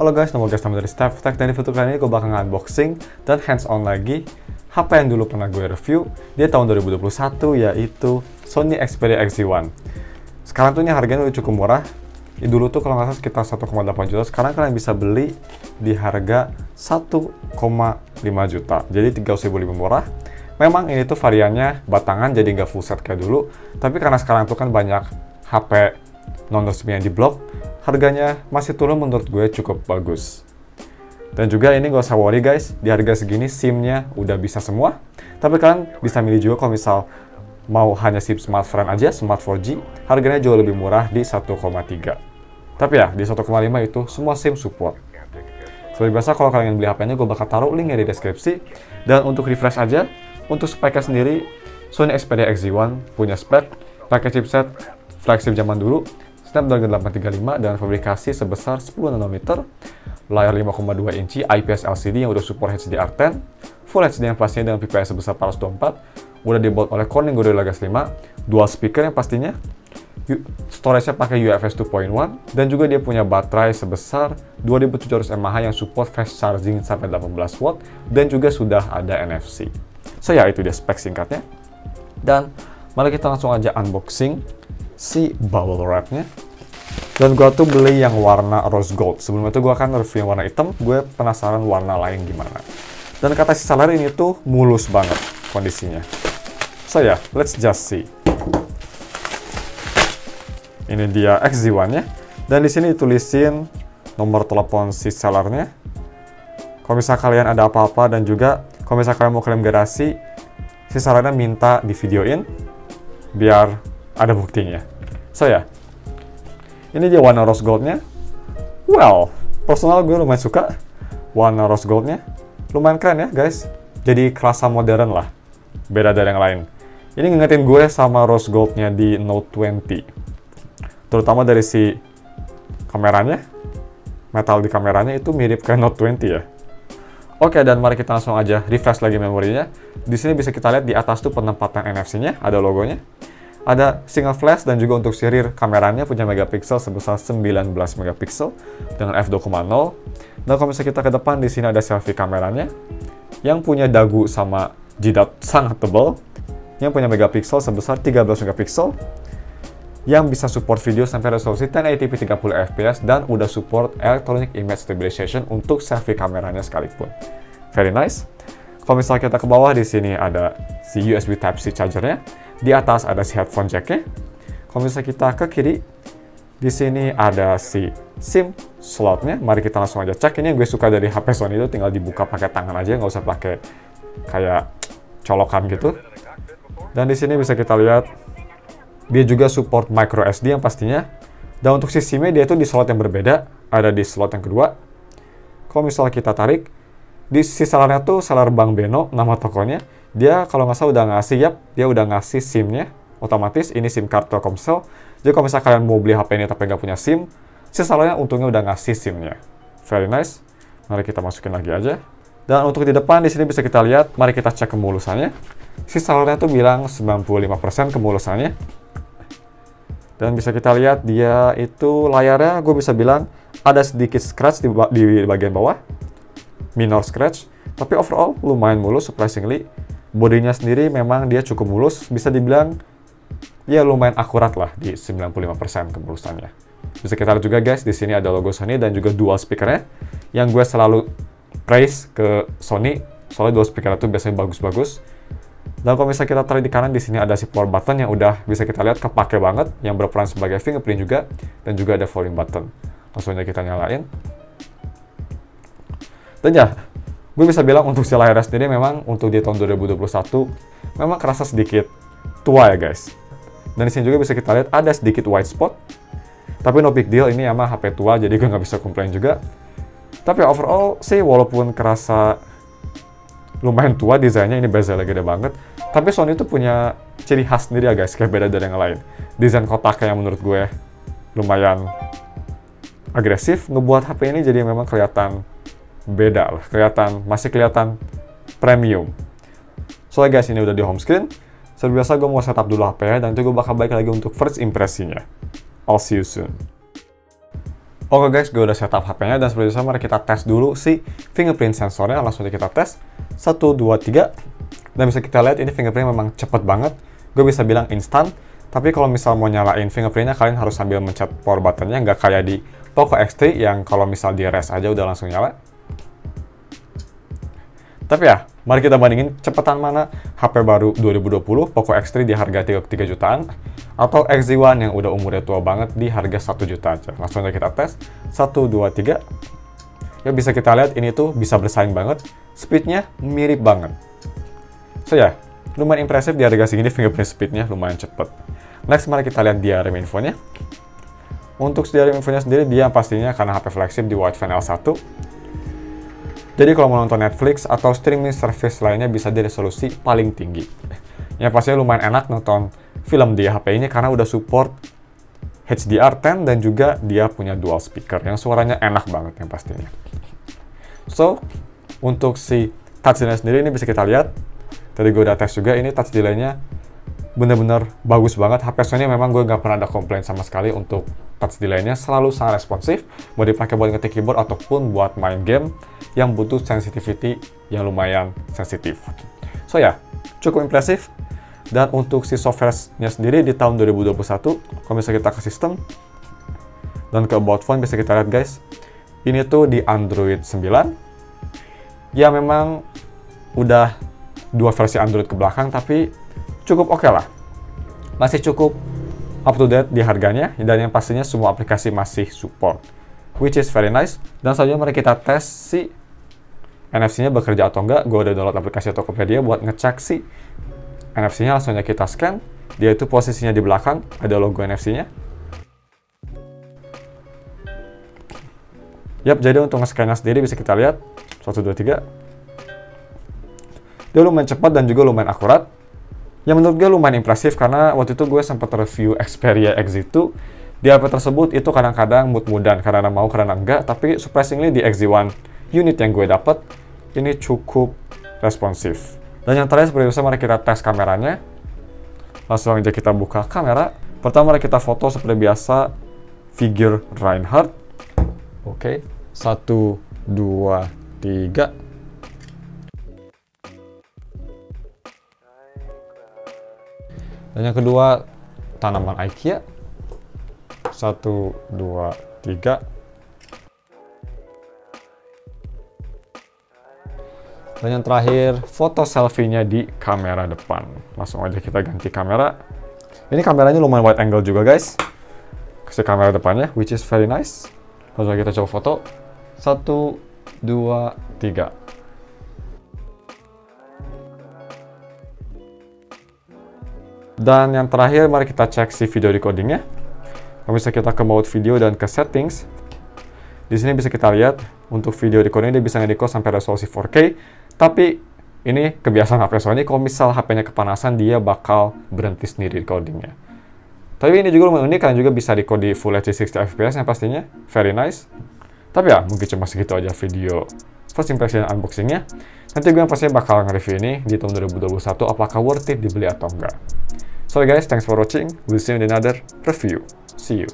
Halo guys, nama dari StepTech, dan di video kali ini gue bakal unboxing dan hands-on lagi HP yang dulu pernah gue review di tahun 2021, yaitu Sony Xperia XZ1. Sekarang tuh ini harganya udah cukup murah. Dulu tuh kalau nggak salah sekitar 1,8 juta, sekarang kalian bisa beli di harga 1,5 juta. Jadi 300.000 lebih murah. Memang ini tuh variannya batangan, jadi nggak full set kayak dulu. Tapi karena sekarang tuh kan banyak HP non-resmi yang diblok, harganya masih turun menurut gue cukup bagus. Dan juga ini gak usah worry guys, di harga segini SIM-nya udah bisa semua. Tapi kalian bisa milih juga kalau misal mau hanya SIM smartphone aja, Smart 4G, harganya jauh lebih murah di 1,3. Tapi ya, di 1,5 itu semua SIM support. Seperti biasa kalau kalian beli HP-nya, gue bakal taruh linknya di deskripsi. Dan untuk refresh aja, untuk speknya sendiri, Sony Xperia XZ1 punya spek, pakai chipset flagship zaman dulu, Snapdragon 835 dan fabrikasi sebesar 10 nanometer, layar 5,2 inci IPS LCD yang udah support HDR10, Full HD yang pastinya dengan PPI sebesar 424, udah dibuat oleh Corning Gorilla Glass 5, dual speaker yang pastinya, storage-nya pakai UFS 2.1, dan juga dia punya baterai sebesar 2700 mAh yang support fast charging sampai 18 watt, dan juga sudah ada NFC. So ya, itu dia spek singkatnya. Dan mari kita langsung aja unboxing si bubble wrap-nya. Dan gue tuh beli yang warna rose gold. Sebelum itu gue akan review yang warna hitam. Gue penasaran warna lain gimana. Dan kata si seller ini tuh mulus banget kondisinya. So ya, let's just see. Ini dia XZ1-nya. Dan di sini ditulisin nomor telepon si sellernya. Kalau misal kalian ada apa-apa dan juga kalau misal kalian mau klaim garasi, si sellernya minta di videoin biar ada buktinya. So ya, ini dia warna rose goldnya. Well, personal gue lumayan suka warna rose goldnya. Lumayan keren ya guys. Jadi kerasa modern lah, beda dari yang lain. Ini ngingetin gue sama rose goldnya di Note 20, terutama dari si kameranya. Metal di kameranya itu mirip kayak Note 20 ya. Oke, dan mari kita langsung aja refresh lagi memorinya. Di sini bisa kita lihat di atas tuh penempatan NFC-nya, ada logonya. Ada single flash, dan juga untuk rear kameranya punya megapiksel sebesar 19 megapiksel dengan f2.0. Dan kalau misalnya kita ke depan, di sini ada selfie kameranya yang punya dagu sama jidat sangat tebal, yang punya megapiksel sebesar 13 megapiksel, yang bisa support video sampai resolusi 1080p 30 fps, dan udah support electronic image stabilization untuk selfie kameranya sekalipun. Very nice. Kalau misalnya kita ke bawah, di sini ada si USB Type-C chargernya. Di atas ada si headphone jack-nya. Kalau misalnya kita ke kiri, di sini ada si SIM slot-nya. Mari kita langsung aja cek. Ini yang gue suka dari HP Sony itu tinggal dibuka pakai tangan aja, nggak usah pakai kayak colokan gitu. Dan di sini bisa kita lihat dia juga support micro SD yang pastinya. Dan untuk si SIM-nya dia itu di slot yang berbeda, ada di slot yang kedua. Kalau misalnya kita tarik, di si sellernya tuh seller Bang Beno, nama tokonya. Dia kalau nggak salah udah ngasih, dia udah ngasih SIM-nya otomatis. Ini SIM card Telkomsel. Jadi kalau misalnya kalian mau beli HP ini tapi nggak punya SIM, si sellernya untungnya udah ngasih SIM-nya. Very nice. Mari kita masukin lagi aja. Dan untuk di depan di sini bisa kita lihat, mari kita cek kemulusannya. Si sellernya tuh bilang 95% kemulusannya. Dan bisa kita lihat dia itu layarnya, gue bisa bilang ada sedikit scratch di bagian bawah, minor scratch. Tapi overall lumayan mulus, surprisingly. Bodinya sendiri memang dia cukup mulus, bisa dibilang ya lumayan akurat lah di 95% kemulusannya. Bisa kita lihat juga guys, di sini ada logo Sony dan juga dual speakernya, yang gue selalu praise ke Sony, soalnya dual speaker itu biasanya bagus-bagus. Dan kalau misalnya kita tarik di kanan, di sini ada si power button yang udah bisa kita lihat kepake banget, yang berperan sebagai fingerprint juga, dan juga ada volume button. Langsung aja kita nyalain. Dan ya, gue bisa bilang untuk si layarnya sendiri memang untuk di tahun 2021 memang kerasa sedikit tua ya guys. Dan di sini juga bisa kita lihat ada sedikit white spot. Tapi no big deal, ini emang HP tua jadi gue nggak bisa komplain juga. Tapi overall sih walaupun kerasa lumayan tua desainnya, ini bezelnya gede banget. Tapi Sony itu punya ciri khas sendiri ya guys, kayak beda dari yang lain. Desain kotaknya yang menurut gue lumayan agresif, ngebuat HP ini jadi memang kelihatan beda lah, masih kelihatan premium. Soalnya guys, ini udah di home screen. Seperti biasa gue mau setup dulu HP-nya, dan itu gue bakal balik lagi untuk first impresinya. I'll see you soon. Oke guys, gue udah setup HP-nya dan seperti biasa mari kita tes dulu si fingerprint sensornya. Langsung aja kita tes. 1, 2, 3. Dan bisa kita lihat ini fingerprint memang cepet banget. Gue bisa bilang instan. Tapi kalau misal mau nyalain fingerprintnya, kalian harus sambil mencet power buttonnya. Nggak kayak di Poco X3 yang kalau misal di rest aja udah langsung nyala. Tapi ya, mari kita bandingin cepetan mana HP baru 2020 Poco X3 di harga 3 jutaan atau XZ1 yang udah umurnya tua banget di harga 1 juta aja. Langsung aja kita tes. 1, 2, 3. Ya bisa kita lihat ini tuh bisa bersaing banget. Speednya mirip banget. So ya, lumayan impresif di harga segini, fingerprint speednya lumayan cepet. Next, mari kita lihat diagram infonya. Untuk diagram infonya sendiri, dia pastinya karena HP flagship di Wideview L1. Jadi kalau mau nonton Netflix atau streaming service lainnya bisa di resolusi paling tinggi. Yang pastinya lumayan enak nonton film di HP ini karena udah support HDR10 dan juga dia punya dual speaker yang suaranya enak banget yang pastinya. So, untuk si touch delay sendiri ini bisa kita lihat. Tadi gue udah tes juga, ini touch delay-nya bener-bener bagus banget. HP Sony memang gue nggak pernah ada komplain sama sekali untuk touch delay-nya, selalu sangat responsif. Mau dipakai buat ngetik keyboard ataupun buat main game yang butuh sensitivity yang lumayan sensitif. So ya, cukup impresif. Dan untuk si software-nya sendiri di tahun 2021, kalau misalnya kita ke sistem dan ke about phone bisa kita lihat guys, ini tuh di Android 9. Ya memang udah 2 versi Android ke belakang, tapi cukup oke lah. Masih cukup up to date di harganya, dan yang pastinya semua aplikasi masih support, which is very nice. Dan selanjutnya mari kita tes si NFC-nya bekerja atau enggak. Gue udah download aplikasi Tokopedia buat ngecek si NFC-nya. Langsung aja kita scan. Dia itu posisinya di belakang, ada logo NFC-nya. Yap, jadi untuk nge-scan-nya sendiri bisa kita lihat 1, 2, 3. Dia lumayan cepat dan juga lumayan akurat. Yang menurut gue lumayan impresif karena waktu itu gue sempat review Xperia XZ2. Di HP tersebut itu kadang-kadang mood-moodan, karena mau karena enggak. Tapi surprisingly di XZ1 unit yang gue dapat ini cukup responsif. Dan yang terakhir seperti biasa mari kita tes kameranya. Langsung aja kita buka kamera. Pertama mari kita foto seperti biasa figure Reinhardt. Oke, 1, 2, 3. Dan yang kedua, tanaman IKEA. 1, 2, 3. Dan yang terakhir, foto selfie-nya di kamera depan. Langsung aja kita ganti kamera. Ini kameranya lumayan wide angle juga guys. Kasih kamera depannya, which is very nice. Langsung aja kita coba foto. 1, 2, 3. Dan yang terakhir, mari kita cek si video recordingnya. Kalau bisa kita ke mode video dan ke settings. Di sini bisa kita lihat untuk video recording dia bisa nge-record sampai resolusi 4K. Tapi ini kebiasaan HP Sony, kalau misal HP-nya kepanasan dia bakal berhenti sendiri recordingnya. Tapi ini juga lumayan unik karena juga bisa record di Full HD 60 fps yang pastinya very nice. Tapi ya mungkin cuma segitu aja video first impression unboxingnya. Nanti gue yang pastinya bakal nge-review ini di tahun 2021 apakah worth it dibeli atau enggak. So guys, thanks for watching. We'll see you in another review. See you.